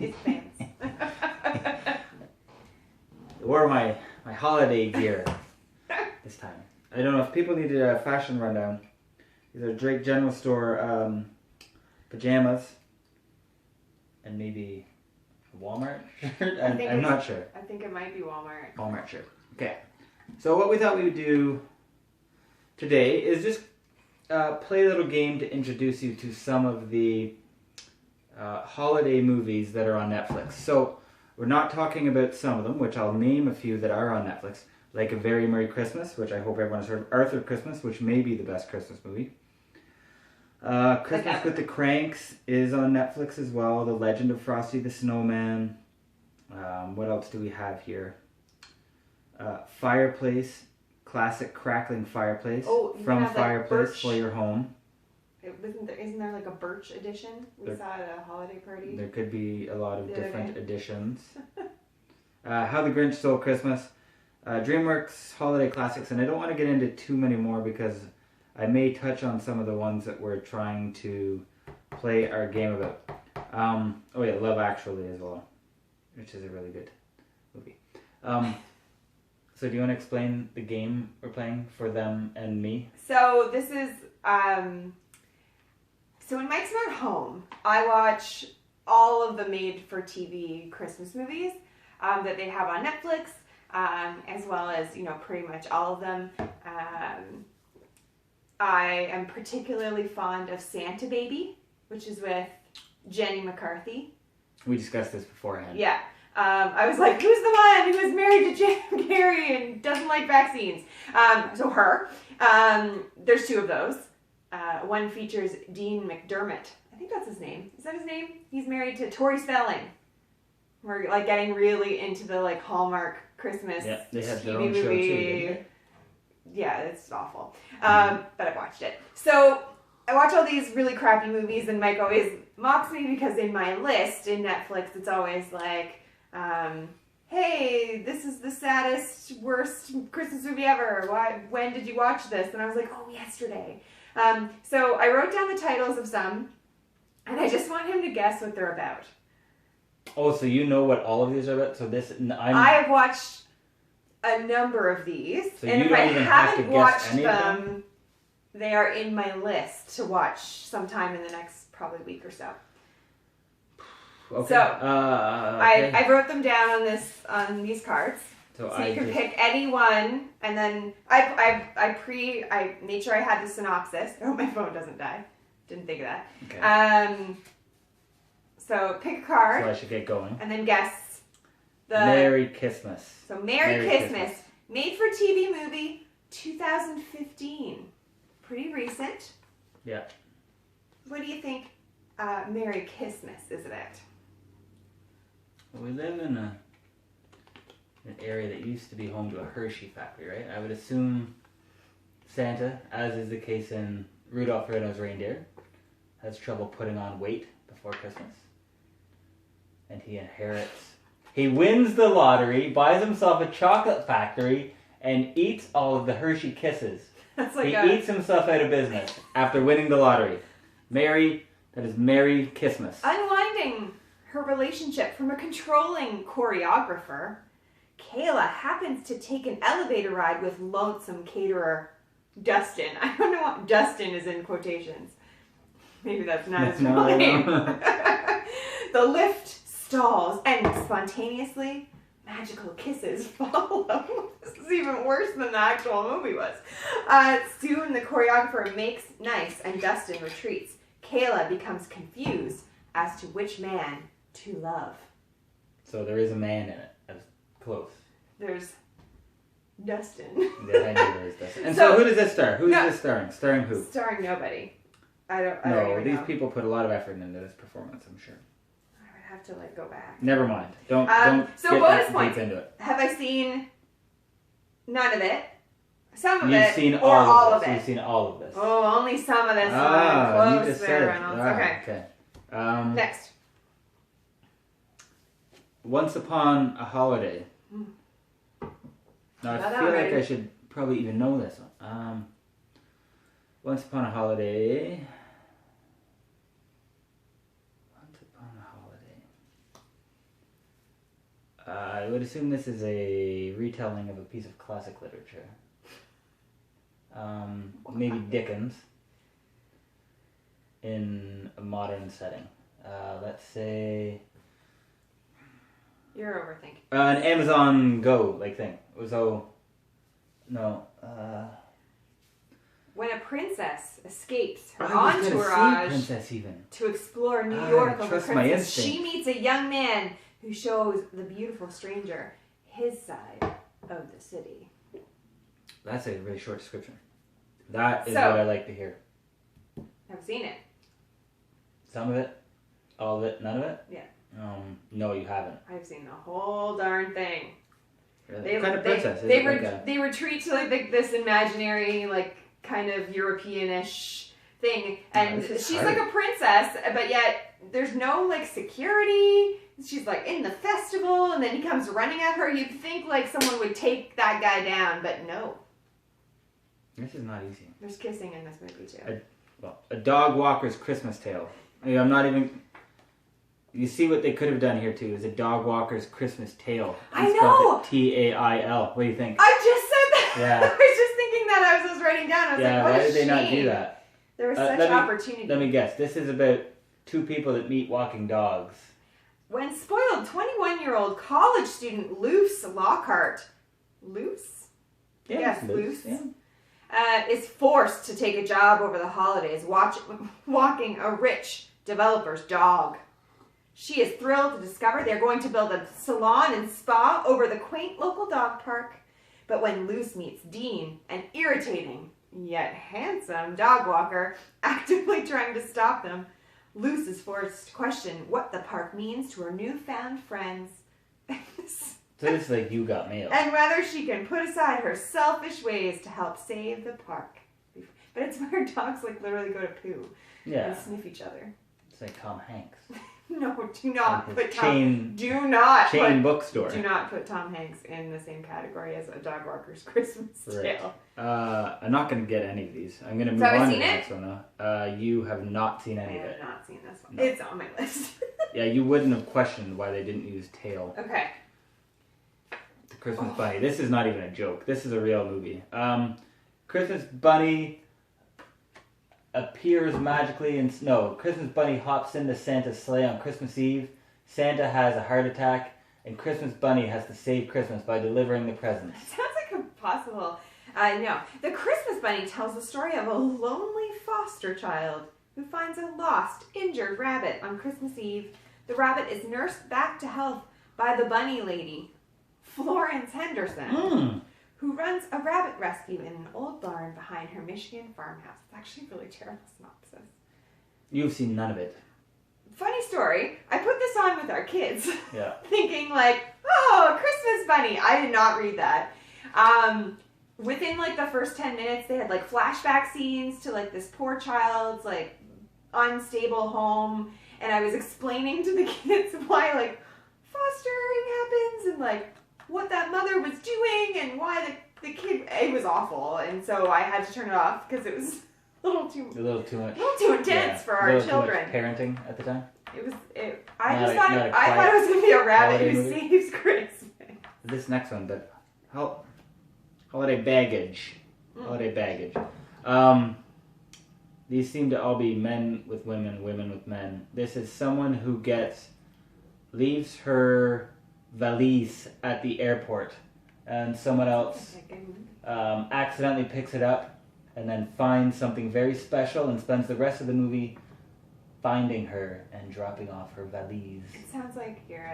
his pants. Wore my holiday gear this time. I don't know if people needed a fashion rundown. These are Drake General Store pajamas and maybe a Walmart shirt. I'm not sure. I think it might be Walmart. Walmart shirt. Okay. So what we thought we would do today is just play a little game to introduce you to some of the holiday movies that are on Netflix. So we're not talking about some of them, which I'll name a few that are on Netflix, like A Very Merry Christmas, which I hope everyone has heard of, Arthur Christmas, which may be the best Christmas movie. Christmas with the Cranks is on Netflix as well. The Legend of Frosty the Snowman. What else do we have here? Fireplace, classic crackling fireplace from Fireplace for Your Home. Isn't there like a Birch edition we saw at a holiday party? There could be a lot of different editions. How the Grinch Stole Christmas. DreamWorks Holiday Classics, and I don't want to get into too many more because I may touch on some of the ones that we're trying to play our game about. Love Actually as well, which is a really good movie. So do you want to explain the game we're playing for them and me? So this is, so when Mike's not home, I watch all of the made-for-TV Christmas movies that they have on Netflix, as well as, pretty much all of them. I am particularly fond of Santa Baby, which is with Jenny McCarthy. We discussed this beforehand. Yeah. I was like, who's the one who was married to Jim Carrey and doesn't like vaccines? So her. There's two of those. One features Dean McDermott. I think that's his name. Is that his name? He's married to Tori Spelling. We're like getting really into the like Hallmark Christmas yeah, they have their TV own show movie. too, didn't they? Yeah, it's awful. But I've watched it. So I watch all these really crappy movies, and Mike always mocks me because in my list in Netflix, it's always like, hey, this is the saddest, worst Christmas movie ever. When did you watch this? And I was like, oh, yesterday. So I wrote down the titles of some, and I just want him to guess what they're about. Oh, so you know what all of these are about? So I have watched a number of these, so and you if I don't even have to haven't guess watched any of them, they are in my list to watch sometime in the next probably week or so. Okay. So okay. I wrote them down on these cards. So you can pick any one, and then I made sure I had the synopsis. I hope my phone doesn't die. Didn't think of that. Okay. So pick a card. So I should get going. And then guess the Merry Kissmas. So Merry Kissmas. Made for TV movie 2015. Pretty recent. Yeah. What do you think Merry Kissmas is about? Well, we live in an area that used to be home to a Hershey factory, right? I would assume Santa, as is the case in Rudolph the Red-Nosed Reindeer, has trouble putting on weight before Christmas. And he wins the lottery, buys himself a chocolate factory, and eats all of the Hershey Kisses. He eats himself out of business after winning the lottery. That is Merry Kissmas. Unwinding her relationship from a controlling choreographer, Kayla happens to take an elevator ride with lonesome caterer Dustin. I don't know what Dustin is in quotations. Maybe that's not his real name. The lift stalls and spontaneously magical kisses follow. This is even worse than the actual movie was. Soon the choreographer makes nice and Dustin retreats. Kayla becomes confused as to which man to love. So there is a man in it. That's close. There's Dustin. Yeah, I know there is Dustin. And so who does this star? Who's this starring? Starring who? Starring nobody. I don't these know. people put a lot of effort into this performance, I'm sure. I would have to go back. Never mind. Don't so get bonus that points. deep into it. Have I seen none of it? Some of You've it, seen or all of it? You've seen all of this. Oh, only some of this. You Close just there, said. Reynolds. Okay. Next. Once Upon a Holiday. Now I feel like I should probably even know this one. Once Upon a Holiday. Once Upon a Holiday. I would assume this is a retelling of a piece of classic literature. Maybe Dickens in a modern setting. Let's say You're overthinking. an Amazon Go like thing. So no. When a princess escapes her I was gonna entourage say princess even. to explore New York over trust my Christmas, instinct. she meets a young man who shows the beautiful stranger his side of the city. That's a really short description. That is So- what I like to hear. I've seen it. Some of it, all of it, none of it. Yeah. No, you haven't. I've seen the whole darn thing. Really? What kind of princess? Is They, it like a... they retreat to like this imaginary, like kind of European-ish thing, and this is she's hard. like a princess, but yet there's no like security. She's like in the festival, and then he comes running at her. You'd think like someone would take that guy down, but no. This is not easy. There's kissing in this movie too. A Dogwalker's Christmas Tale. I mean, I'm not even... You see what they could have done here too, is a Dogwalker's Christmas Tale. I He spelled know! it T-A-I-L. What do you think? I just said that! Yeah. I was just thinking that as I was writing down. I was Yeah, like, what why a did they not do shame. that? There was Let such me- opportunity. Let me guess. This is about two people that meet walking dogs. When spoiled 21-year-old college student Luce Lockhart, Luce? Yeah, Yes, Luce, Luce. yeah. Is forced to take a job over the holidays walking a rich developer's dog. She is thrilled to discover they're going to build a salon and spa over the quaint local dog park. But when Luce meets Dean, an irritating yet handsome dog walker actively trying to stop them, Luce is forced to question what the park means to her newfound friends. So this is like You Got Mail. And whether she can put aside her selfish ways to help save the park. But it's where dogs like literally go to poo Yeah. and sniff each other. It's like Tom Hanks. No, do not His put chain Tom bookstore. do not put Tom Hanks in the same category as a dog walker's Christmas Right. Tale. I'm not going to get any of these. I'm going to move have you on to seen the it? next one though. You have not seen I any of have it. not seen this one. No. It's on my list. Yeah, you wouldn't have questioned why they didn't use Tail. Okay. The Christmas Bunny. This is not even a joke. This is a real movie. Christmas Bunny appears magically in snow. Christmas Bunny hops into Santa's sleigh on Christmas Eve. Santa has a heart attack, and Christmas Bunny has to save Christmas by delivering the presents. Sounds like a possible. No. The Christmas Bunny tells the story of a lonely foster child who finds a lost, injured rabbit on Christmas Eve. The rabbit is nursed back to health by the bunny lady, Florence Henderson, who runs a rabbit rescue in an old barn behind her Michigan farmhouse. It's actually a really terrible synopsis. You've seen none of it. Funny story, I put this on with our kids, Yeah. thinking like, oh, Christmas Bunny. I did not read that. Within like the first 10 minutes, they had like flashback scenes to like this poor child's like unstable home. And I was explaining to the kids why like fostering happens and like what that mother was doing and why the kid, it was awful. And so I had to turn it off because it was a little too A little too much. intense for our children. Too much parenting at the time. I Not thought a it quiet was going to be a rabbit holiday who movie? saves Christmas. This next one, but holiday baggage. Holiday baggage. These seem to all be men with women, women with men. This is someone who leaves her valise at the airport, and someone else accidentally picks it up, and then finds something very special, and spends the rest of the movie finding her and dropping off her valise. It sounds like you're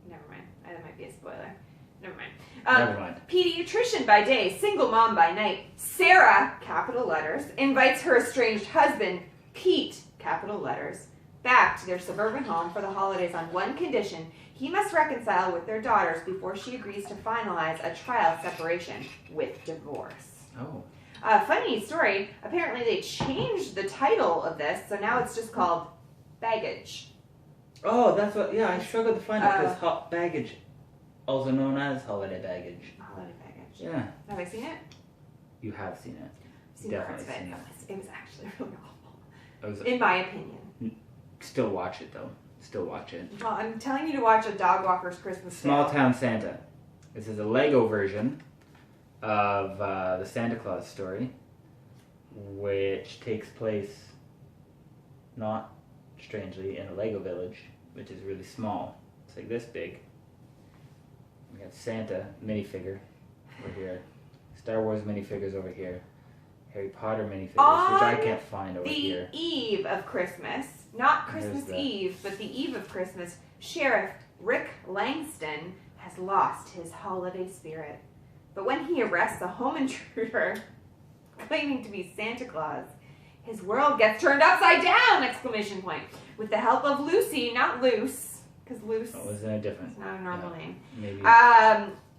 never mind. That might be a spoiler. Never mind. Never mind. Pediatrician by day, single mom by night. Sarah, capital letters, invites her estranged husband, Pete, capital letters, back to their suburban home for the holidays on one condition. He must reconcile with their daughters before she agrees to finalize a trial separation with divorce. Oh. Funny story, apparently they changed the title of this, so now it's just called Baggage. Oh, that's what. Yeah, I struggled to find it because hot baggage, also known as holiday baggage. Holiday Baggage. Yeah, Have I seen it? you have seen it. I've seen Definitely parts of it. seen it. It was actually really awful. I was In my opinion. still watch it though. still watch it. Well, I'm telling you to watch a Dogwalker's Christmas Small Tale. Town Santa. This is a Lego version of the Santa Claus story, which takes place, not strangely, in a Lego village, which is really small. It's like this big. We got Santa minifigure over here, Star Wars minifigures over here, Harry Potter minifigures, which I can't find over here. The eve of Christmas, not Christmas There's the- Eve, but the eve of Christmas, Sheriff Rick Langston has lost his holiday spirit. But when he arrests a home intruder claiming to be Santa Claus, his world gets turned upside down! Exclamation point. With the help of Lucy, not Luce, because Luce Was there a difference? is not a normal name. Maybe.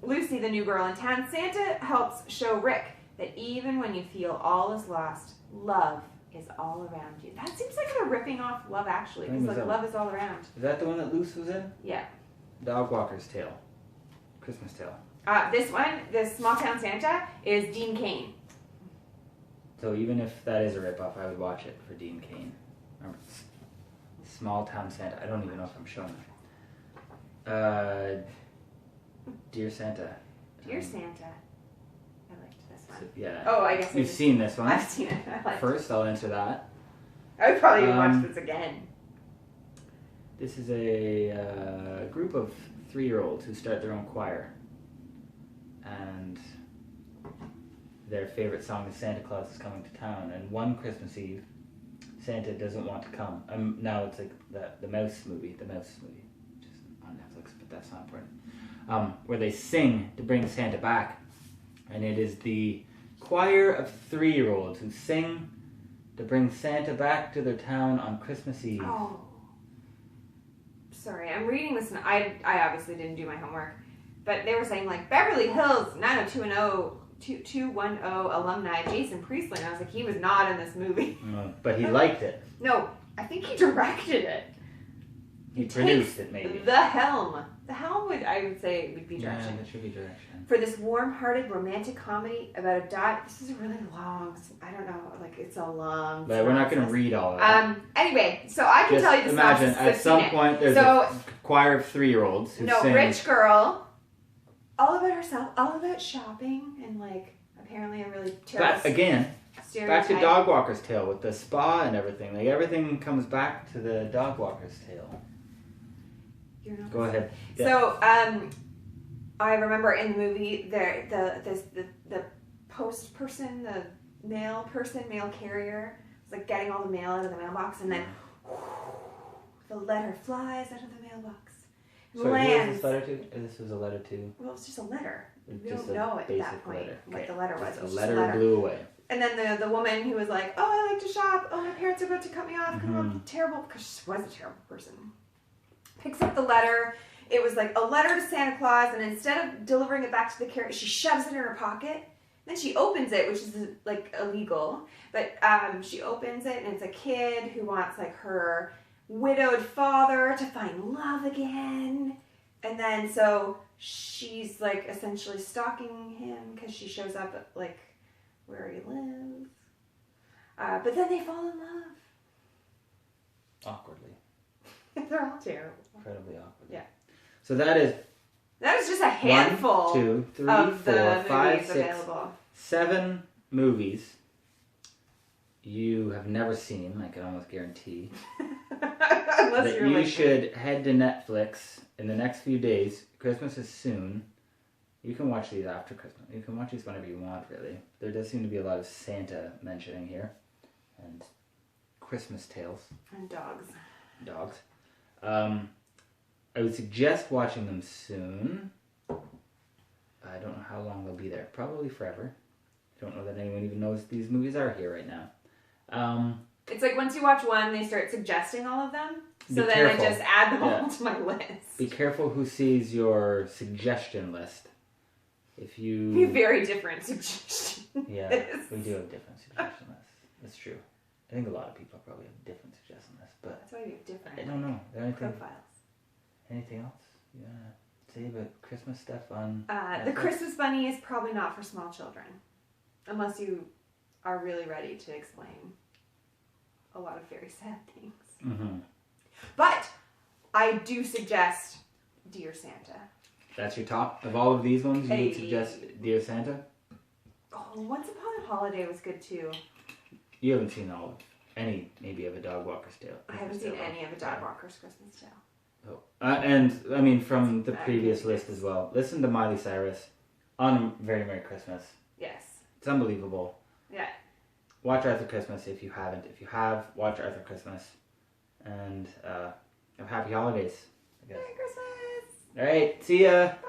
Lucy, the new girl in town, Santa helps show Rick that even when you feel all is lost, love is all around you. That seems like they're ripping off Love Actually, because like love is all around. Is that the one that Luce was in? Yeah. Dogwalker's Tale. Christmas Tale. This one, this Small Town Santa, is Dean Cain. So even if that is a ripoff, I would watch it for Dean Cain. Remember, Small Town Santa. I don't even know if I'm showing it. Dear Santa. Dear Santa. I liked this one. Yeah. Oh, I guess You've seen this one. I've seen it. I liked it. First, I'll answer that. I would probably even watch this again. This is a group of 3-year-olds who start their own choir. And their favorite song is Santa Claus is Coming to Town. And one Christmas Eve, Santa doesn't want to come. Now it's like the Mouse movie, which is on Netflix, but that's not important. Where they sing to bring Santa back. And it is the choir of 3-year-olds who sing to bring Santa back to their town on Christmas Eve. Oh. Sorry, I'm reading this, and I obviously didn't do my homework. But they were saying, like, Beverly Hills 90210 alumni Jason Priestley. And I was like, he was not in this movie. But he liked it. No, I think he directed it. He produced it, maybe. The helm. The helm I would say, would be direction. Yeah, that should be direction. For this warm-hearted romantic comedy about a dot. This is a really long. I don't know. Like it's a long. But we're not going to read all of that. Anyway, so I can tell you the imagine synopsis. at some point there's a choir of 3-year-olds who sing. Rich girl. All about herself. All about shopping and like apparently a really terrible. But again, stereotype. back to Dogwalker's Tale with the spa and everything. Like everything comes back to the Dogwalker's Tale. You're not Go ahead. Yeah. So, I remember in the movie the post person, the mail carrier, was like getting all the mail out of the mailbox, and then the letter flies out of the mailbox. Sorry, who lands. was this letter to? This was a letter to. Well, it's just a letter. We Just don't a know at basic that point letter. what Okay. the letter was. Just It was a just letter blew away. And then the woman who was like, "Oh, I like to shop. Oh, my parents are about to cut me off because I'm terrible," because she was a terrible person. Picks up the letter. It was like a letter to Santa Claus, and instead of delivering it back to the carrier, she shoves it in her pocket. Then she opens it, which is like illegal. But she opens it, and it's a kid who wants like her widowed father to find love again. And then so she's like essentially stalking him because she shows up at like where he lives. But then they fall in love. Awkwardly. They're all terrible. Incredibly awkward. Yeah. So that is just a handful 1, 2, 3, of 4, the 5, movies 6, available. 7 movies you have never seen, I can almost guarantee. Unless that you're you like should head to Netflix in the next few days. Christmas is soon. You can watch these after Christmas. You can watch these whenever you want, really. There does seem to be a lot of Santa mentioning here. And Christmas tales. and dogs. Dogs. I would suggest watching them soon. I don't know how long they'll be there. Probably forever. I don't know that anyone even knows these movies are here right now. It's like once you watch one, they start suggesting all of them. So Be then careful. I just add them Yeah. all to my list. Be careful who sees your suggestion list. If you... Be very different suggestions. Yeah, we do have different suggestion lists. That's true. I think a lot of people probably have different suggestion lists, but That's why we have different I don't know. Is there anything, profiles. anything else you want to say about Christmas stuff on The Netflix? Christmas Bunny is probably not for small children. Unless you are really ready to explain a lot of very sad things. Mm-hmm. But I do suggest Dear Santa. That's your top of all of these ones. You would Hey. suggest Dear Santa. Oh, Once Upon a Holiday was good too. You haven't seen all of any, maybe of A Dogwalker's Tale. I haven't seen any of a Dogwalker's Christmas Tale. Oh. And I mean, from the Back previous in list as well. Listen to Miley Cyrus on Very Merry Christmas. Yes. It's unbelievable. Yeah. Watch Arthur Christmas if you haven't. If you have, watch Arthur Christmas. And have happy holidays, I guess. Merry Christmas. All right, see ya. Bye.